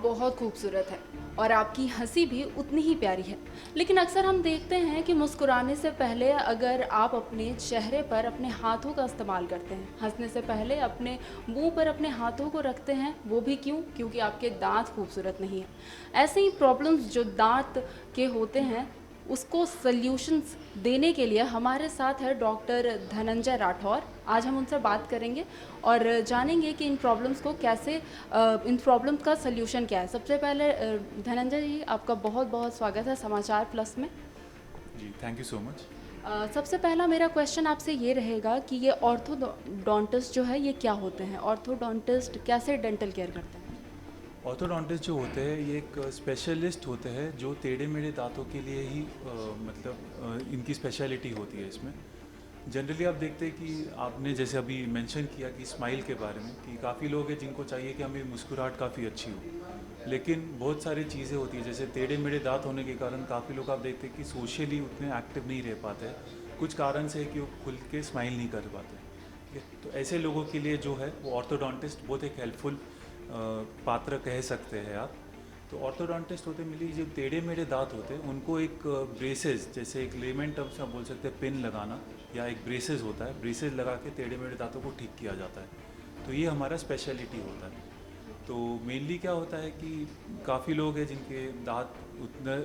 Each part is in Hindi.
बहुत खूबसूरत है और आपकी हंसी भी उतनी ही प्यारी है। लेकिन अक्सर हम देखते हैं कि मुस्कुराने से पहले अगर आप अपने चेहरे पर अपने हाथों का इस्तेमाल करते हैं, हंसने से पहले अपने मुंह पर अपने हाथों को रखते हैं, वो भी क्यों? क्योंकि आपके दांत खूबसूरत नहीं है। ऐसे ही प्रॉब्लम्स जो दांत के होते हैं, उसको सल्यूशंस देने के लिए हमारे साथ है डॉक्टर धनंजय राठौर। आज हम उनसे बात करेंगे और जानेंगे कि इन प्रॉब्लम्स को कैसे इन प्रॉब्लम्स का सल्यूशन क्या है। सबसे पहले धनंजय जी, आपका बहुत बहुत स्वागत है समाचार प्लस में। जी, थैंक यू सो मच। सबसे पहला मेरा क्वेश्चन आपसे ये रहेगा कि ये ऑर्थोडोंटिस्ट जो है ये क्या होते हैं? ऑर्थोडोंटिस्ट कैसे डेंटल केयर करते हैं? ऑर्थोडोंटिस्ट जो होते हैं ये एक स्पेशलिस्ट होते हैं जो टेढ़े मेढ़े दांतों के लिए ही इनकी स्पेशलिटी होती है इसमें। जनरली आप देखते हैं कि आपने जैसे अभी मेंशन किया कि स्माइल के बारे में कि काफ़ी लोग हैं जिनको चाहिए कि हमें मुस्कुराहट काफ़ी अच्छी हो, लेकिन बहुत सारी चीज़ें होती हैं जैसे टेढ़े मेढ़े दांत होने के कारण काफ़ी लोग आप देखते हैं कि सोशली उतने एक्टिव नहीं रह पाते हैं। कुछ कारण से है कि वो खुल के स्माइल नहीं कर पाते। ठीक है, तो ऐसे लोगों के लिए जो है वो ऑर्थोडोंटिस्ट बहुत एक हेल्पफुल पात्र कह सकते हैं आप। तो ऑर्थोडोंटिस्ट होते मिली जो टेढ़े मेढ़े दांत होते हैं उनको एक ब्रेसेस, जैसे एक लेमन टर्म से आप बोल सकते हैं पिन लगाना, या एक ब्रेसेस होता है, ब्रेसेस लगा के टेढ़े मेढ़े दांतों को ठीक किया जाता है। तो ये हमारा स्पेशलिटी होता है। तो मेनली क्या होता है कि काफ़ी लोग हैं जिनके दांत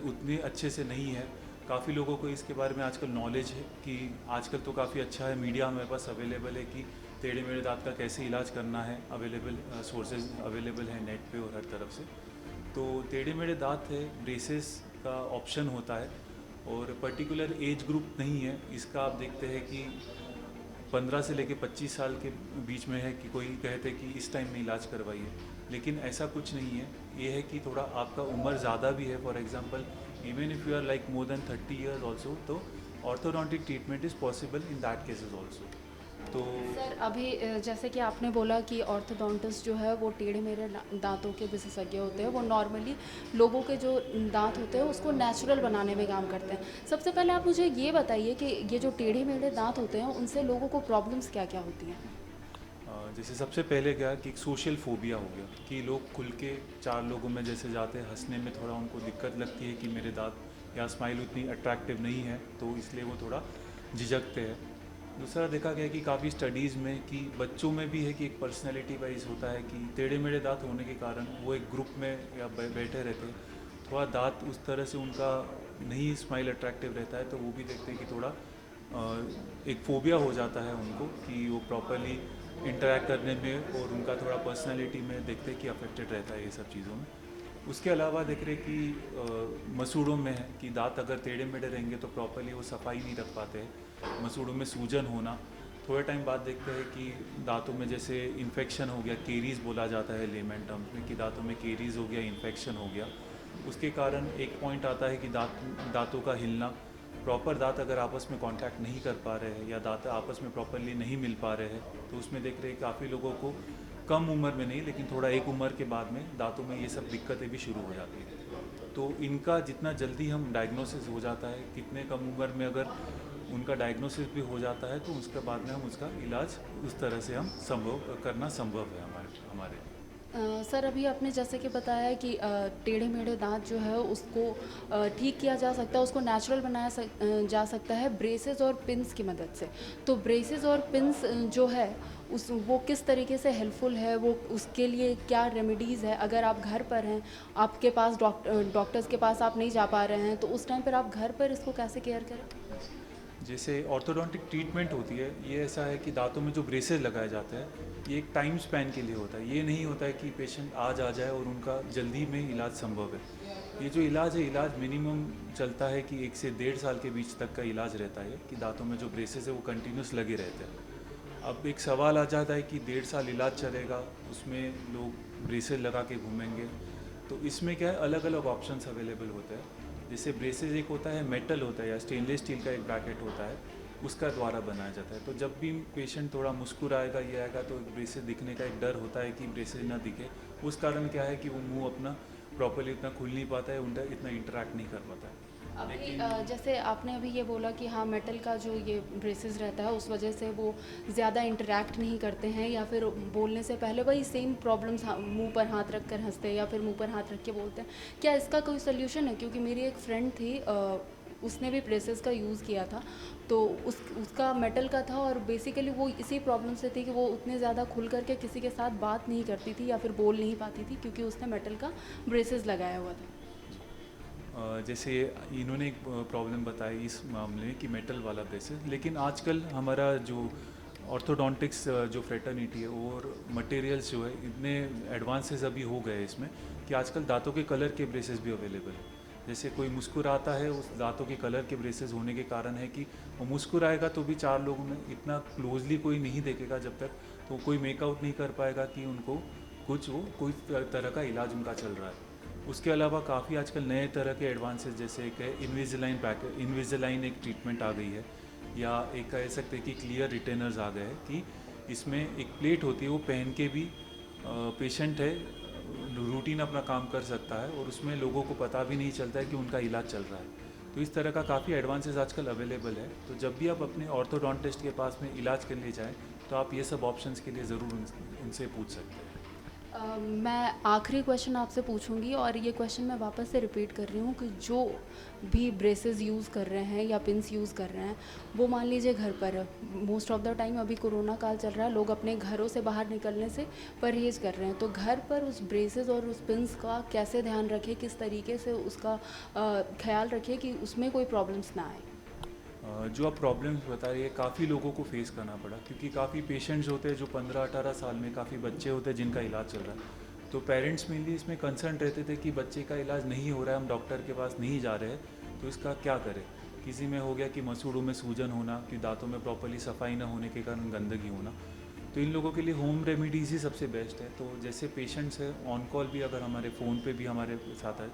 उतने अच्छे से नहीं है। काफ़ी लोगों को इसके बारे में आजकल नॉलेज है कि आजकल तो काफ़ी अच्छा है, मीडिया हमारे पास अवेलेबल है कि टेढ़े मेढ़े दांत का कैसे इलाज करना है, अवेलेबल सोर्सेज अवेलेबल है नेट पे और हर तरफ से। तो टेढ़े मेढ़े दांत है, ब्रेसेस का ऑप्शन होता है और पर्टिकुलर एज ग्रुप नहीं है इसका। आप देखते हैं कि 15 से लेके 25 साल के बीच में है कि कोई कहते हैं कि इस टाइम में इलाज करवाइए, लेकिन ऐसा कुछ नहीं है। ये है कि थोड़ा आपका उम्र ज़्यादा भी है, for example even if you are like more than 30 years also, तो orthodontic treatment is possible in that cases also. तो सर अभी जैसे कि आपने बोला कि ऑर्थोडोंटिस्ट जो है वो टेढ़े मेढ़े दांतों के विशेषज्ञ होते हैं, वो नॉर्मली लोगों के जो दांत होते हैं उसको नेचुरल बनाने में काम करते हैं। सबसे पहले आप मुझे ये बताइए कि ये जो टेढ़े मेढ़े दांत होते हैं उनसे लोगों को प्रॉब्लम्स क्या क्या होती हैं? जैसे सबसे पहले क्या कि एक सोशल फोबिया हो गया कि लोग खुल के चार लोगों में जैसे जाते हैं, हंसने में थोड़ा उनको दिक्कत लगती है कि मेरे दांत या स्माइल उतनी अट्रैक्टिव नहीं है, तो इसलिए वो थोड़ा झिझकते हैं। दूसरा देखा गया कि काफ़ी स्टडीज़ में कि बच्चों में भी है कि एक पर्सनैलिटी वाइज होता है कि टेढ़े मेढ़े दांत होने के कारण वो एक ग्रुप में या बैठे रहते हैं, थोड़ा दांत उस तरह से उनका नहीं स्माइल अट्रैक्टिव रहता है, तो वो भी देखते हैं कि थोड़ा एक फोबिया हो जाता है उनको कि वो प्रॉपरली इंटरेक्ट करने में और उनका थोड़ा पर्सनैलिटी में देखते हैं कि अफेक्टेड रहता है ये सब चीज़ों में। उसके अलावा देख रहे कि मसूड़ों में है कि दांत अगर टेढ़े मेढ़े रहेंगे तो प्रॉपरली वो सफाई नहीं रख पाते हैं, मसूड़ों में सूजन होना। थोड़े टाइम बाद देखते हैं कि दांतों में जैसे इन्फेक्शन हो गया, केरीज बोला जाता है लेमन टर्म्स में, कि दांतों में केरीज हो गया, इन्फेक्शन हो गया। उसके कारण एक पॉइंट आता है कि दांतों का हिलना, प्रॉपर दांत अगर आपस में कांटेक्ट नहीं कर पा रहे हैं या दांत आपस में प्रॉपरली नहीं मिल पा रहे हैं, तो उसमें देख रहे हैं काफ़ी लोगों को कम उम्र में नहीं लेकिन थोड़ा एक उम्र के बाद में दांतों में ये सब दिक्कतें भी शुरू हो जाती हैं। तो इनका जितना जल्दी हम डायग्नोसिस हो जाता है, कितने कम उम्र में अगर उनका डायग्नोसिस भी हो जाता है, तो उसके बाद में हम उसका इलाज उस तरह से हम संभव करना संभव है हमारे हमारे सर अभी आपने जैसे कि बताया कि टेढ़े मेढ़े दांत जो है उसको ठीक किया जा सकता है, उसको नेचुरल जा सकता है ब्रेसेस और पिन्स की मदद से। तो ब्रेसेस और पिन्स जो है उस वो किस तरीके से हेल्पफुल है, वो उसके लिए क्या रेमेडीज़ है? अगर आप घर पर हैं, आपके पास डॉक्टर्स के पास आप नहीं जा पा रहे हैं, तो उस टाइम पर आप घर पर इसको कैसे केयर करें? जैसे ऑर्थोडोंटिक ट्रीटमेंट होती है, ये ऐसा है कि दांतों में जो ब्रेसेस लगाए जाते हैं ये एक टाइम स्पैन के लिए होता है। ये नहीं होता है कि पेशेंट आज आ जाए और उनका जल्दी में इलाज संभव है। ये जो इलाज है, इलाज मिनिमम चलता है कि 1 से 1.5 साल के बीच तक का इलाज रहता है कि दांतों में जो ब्रेसेस है वो कंटिन्यूस लगे रहते हैं। अब एक सवाल आ जाता है कि 1.5 साल इलाज चलेगा, उसमें लोग ब्रेसेस लगा के घूमेंगे, तो इसमें क्या है, अलग अलग ऑप्शंस अवेलेबल होते हैं। जैसे ब्रेसेस एक होता है मेटल होता है या स्टेनलेस स्टील का एक ब्रैकेट होता है, उसका द्वारा बनाया जाता है। तो जब भी पेशेंट थोड़ा मुस्कुराएगा ये आएगा तो ब्रेसेस दिखने का एक डर होता है कि ब्रेसेस ना दिखे, उस कारण क्या है कि वो मुंह अपना प्रॉपरली उतना खुल नहीं पाता है, उनका इतना इंटरेक्ट नहीं कर पाता है। अभी जैसे आपने अभी ये बोला कि हाँ मेटल का जो ये ब्रेसेस रहता है उस वजह से वो ज़्यादा इंटरेक्ट नहीं करते हैं या फिर बोलने से पहले वही सेम प्रॉब्लम्स मुंह पर हाथ रख कर हंसते हैं या फिर मुंह पर हाथ रख के बोलते हैं। क्या इसका कोई सोल्यूशन है? क्योंकि मेरी एक फ्रेंड थी, उसने भी ब्रेसेस का यूज़ किया था, तो उसका मेटल का था और बेसिकली वो इसी प्रॉब्लम से थी कि वो उतने ज़्यादा खुल करके किसी के साथ बात नहीं करती थी या फिर बोल नहीं पाती थी क्योंकि उसने मेटल का ब्रेसेस लगाया हुआ था। जैसे इन्होंने एक प्रॉब्लम बताई इस मामले में कि मेटल वाला ब्रेसेस, लेकिन आजकल हमारा जो ऑर्थोडोंटिक्स जो फ्रेटर्निटी है और मटेरियल्स जो है इतने एडवांसेस अभी हो गए इसमें कि आजकल दांतों के कलर के ब्रेसेस भी अवेलेबल है। जैसे कोई मुस्कुराता है, उस दांतों के कलर के ब्रेसेस होने के कारण है कि वो मुस्कुराएगा तो भी चार लोगों में इतना क्लोजली कोई नहीं देखेगा जब तक, तो कोई मेकआउट नहीं कर पाएगा कि उनको कोई तरह का इलाज उनका चल रहा है। उसके अलावा काफ़ी आजकल नए तरह के एडवांसेस, जैसे एक इन्विजिलाइन एक ट्रीटमेंट आ गई है, या एक कह सकते हैं कि क्लियर रिटेनर्स आ गए हैं कि इसमें एक प्लेट होती है, वो पहन के भी पेशेंट है रूटीन अपना काम कर सकता है और उसमें लोगों को पता भी नहीं चलता है कि उनका इलाज चल रहा है। तो इस तरह का काफ़ी एडवांसेस आजकल अवेलेबल है। तो जब भी आप अपने ऑर्थोडोंटिस्ट के पास में इलाज करने जाएं तो आप ये सब ऑप्शंस के लिए ज़रूर उनसे पूछ सकते हैं। मैं आखिरी क्वेश्चन आपसे पूछूंगी और ये क्वेश्चन मैं वापस से रिपीट कर रही हूँ कि जो भी ब्रेसेस यूज़ कर रहे हैं या पिन्स यूज़ कर रहे हैं, वो मान लीजिए घर पर है, मोस्ट ऑफ द टाइम अभी कोरोना काल चल रहा है, लोग अपने घरों से बाहर निकलने से परहेज़ कर रहे हैं, तो घर पर उस ब्रेसेस और उस पिन्स का कैसे ध्यान रखें, किस तरीके से उसका ख्याल रखें कि उसमें कोई प्रॉब्लम्स ना आए? जो आप प्रॉब्लम्स बता रही है काफ़ी लोगों को फेस करना पड़ा, क्योंकि काफ़ी पेशेंट्स होते हैं जो 15-18 साल में, काफ़ी बच्चे होते हैं जिनका इलाज चल रहा है। तो पेरेंट्स मेनली इसमें कंसर्न रहते थे कि बच्चे का इलाज नहीं हो रहा है, हम डॉक्टर के पास नहीं जा रहे हैं, तो इसका क्या करें। किसी में हो गया कि मसूड़ों में सूजन होना, कि दांतों में प्रॉपरली सफाई ना होने के कारण गंदगी होना, तो इन लोगों के लिए होम रेमेडीज़ ही सबसे बेस्ट है। तो जैसे पेशेंट्स है ऑन कॉल भी अगर हमारे फ़ोन पे भी हमारे साथ है,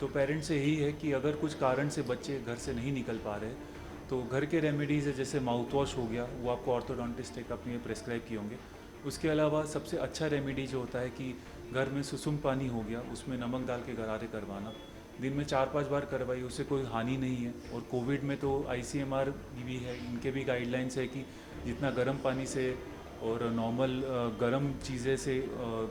तो पेरेंट्स से यही है कि अगर कुछ कारण से बच्चे घर से नहीं निकल पा रहे, तो घर के रेमेडीज़ है, जैसे माउथ वॉश हो गया, वो आपको ऑर्थोडोंटिस्ट एक अपने प्रेस्क्राइब किए होंगे। उसके अलावा सबसे अच्छा रेमेडी जो होता है कि घर में सुसुम पानी हो गया, उसमें नमक डाल के गरारे करवाना, दिन में 4-5 बार करवाइए, उससे कोई हानि नहीं है। और कोविड में तो ICMR भी है, इनके भी गाइडलाइंस है कि जितना गर्म पानी से और नॉर्मल गर्म चीज़ें से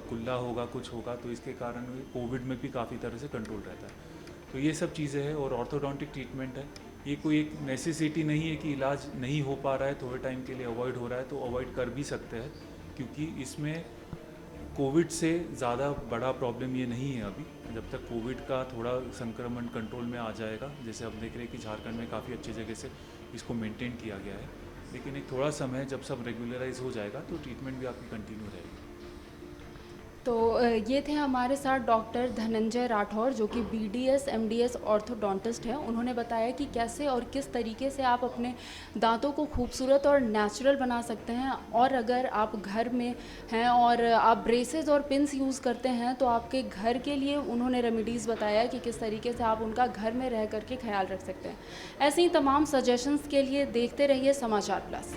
कुल्ला होगा, कुछ होगा, तो इसके कारण कोविड में भी काफ़ी तरह से कंट्रोल रहता है। तो ये सब चीज़ें हैं और ऑर्थोडोंटिक ट्रीटमेंट है, ये कोई एक नेसेसिटी नहीं है कि इलाज नहीं हो पा रहा है, थोड़े टाइम के लिए अवॉइड हो रहा है तो अवॉइड कर भी सकते हैं, क्योंकि इसमें कोविड से ज़्यादा बड़ा प्रॉब्लम ये नहीं है अभी। जब तक कोविड का थोड़ा संक्रमण कंट्रोल में आ जाएगा, जैसे अब देख रहे हैं कि झारखंड में काफ़ी अच्छी जगह से इसको मेंटेन किया गया है, लेकिन एक थोड़ा समय जब सब रेगुलराइज हो जाएगा तो ट्रीटमेंट भी आपकी कंटिन्यू रहेगी। तो ये थे हमारे साथ डॉक्टर धनंजय राठौर, जो कि BDS MDS ऑर्थोडोंटिस्ट हैं। उन्होंने बताया कि कैसे और किस तरीके से आप अपने दांतों को खूबसूरत और नेचुरल बना सकते हैं, और अगर आप घर में हैं और आप ब्रेसेस और पिन्स यूज़ करते हैं तो आपके घर के लिए उन्होंने रेमेडीज़ बताया कि किस तरीके से आप उनका घर में रह करके ख्याल रख सकते हैं। ऐसे ही तमाम सजेशंस के लिए देखते रहिए समाचार प्लस।